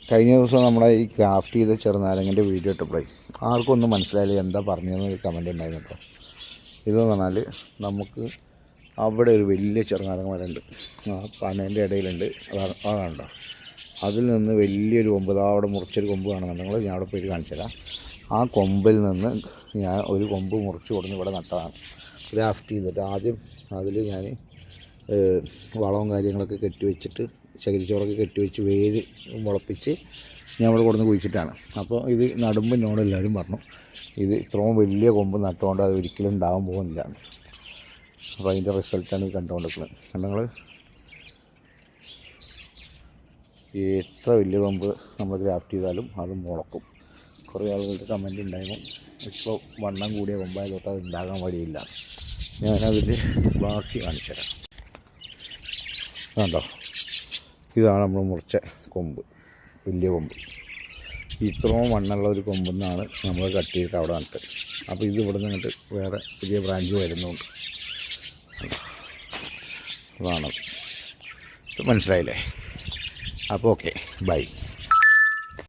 കഴിഞ്ഞ ദിവസം നമ്മുടെ ഈ ക്രാഫ്റ്റ് ചെയ്ത ചെറുനാരങ്ങൻ്റെ വീഡിയോ ഇട്ടപ്പോഴേ ആർക്കും ഒന്നും മനസ്സിലായില്ല എന്താ പറഞ്ഞതെന്ന് ഒരു കമൻറ്റ് ഉണ്ടായിരുന്നു കേട്ടോ. ഇതെന്ന് പറഞ്ഞാൽ നമുക്ക് അവിടെ ഒരു വലിയ ചെറുനാരങ്ങ മരമുണ്ട്, ആ പനേൻ്റെ ഇടയിലുണ്ട്, അതാണോ അതിൽ നിന്ന് വലിയൊരു കൊമ്പ്, അവിടെ മുറിച്ചൊരു കൊമ്പ് കാണുന്നുണ്ടെങ്കിൽ ഞാൻ അവിടെ പോയിട്ട് കാണിച്ചു തരാം. ആ കൊമ്പിൽ നിന്ന് ഞാൻ ഒരു കൊമ്പ് മുറിച്ച് കൊടുന്ന് ഇവിടെ നട്ടതാണ് ക്രാഫ്റ്റ് ചെയ്തിട്ട്. ആദ്യം അതിൽ ഞാൻ വളവും കാര്യങ്ങളൊക്കെ കെട്ടിവെച്ചിട്ട് ചകിരിച്ചോറൊക്കെ കെട്ടിവെച്ച് വേര് മുളപ്പിച്ച് ഞാൻ ഇവിടെ കൊടുന്ന് കുഴിച്ചിട്ടാണ്. അപ്പോൾ ഇത് നടുമ്പോൾ എന്നോട് എല്ലാവരും പറഞ്ഞു ഇത് ഇത്രയും വലിയ കൊമ്പ് നട്ടുകൊണ്ട് അത് ഒരിക്കലും ഉണ്ടാകാൻ പോകുന്നില്ല. അപ്പോൾ അതിൻ്റെ റിസൾട്ടാണ് ഈ കണ്ടുകൊണ്ടിരിക്കുന്നത്. നിങ്ങൾ എത്ര വലിയ കൊമ്പ് നമ്മൾ ഗ്രാഫ്റ്റ് ചെയ്താലും അത് മുളക്കും. കുറേ ആളുകൾക്ക് കമൻറ്റ് ഉണ്ടായിരുന്നു ഇപ്പോൾ വണ്ണം കൂടിയ കൊമ്പായതൊട്ട് അത് ഉണ്ടാകാൻ വഴിയില്ല. ഞാനതിൽ ബാക്കി കാണിച്ചു തരാം. കണ്ടോ, ഇതാണ് നമ്മൾ മുറിച്ച കൊമ്പ്, വലിയ കൊമ്പ്. ഇത്രയും വണ്ണമുള്ള ഒരു കൊമ്പെന്നാണ് നമ്മൾ കട്ട് ചെയ്തിട്ട് അവിടെ നട്ട്. അപ്പോൾ ഇത് ഇവിടെ നിന്നിട്ട് വേറെ പുതിയ ബ്രാഞ്ച് വരുന്നുണ്ട്. അതാണ് മനസ്സിലായില്ലേ? അപ്പോൾ ഓക്കെ, ബൈ.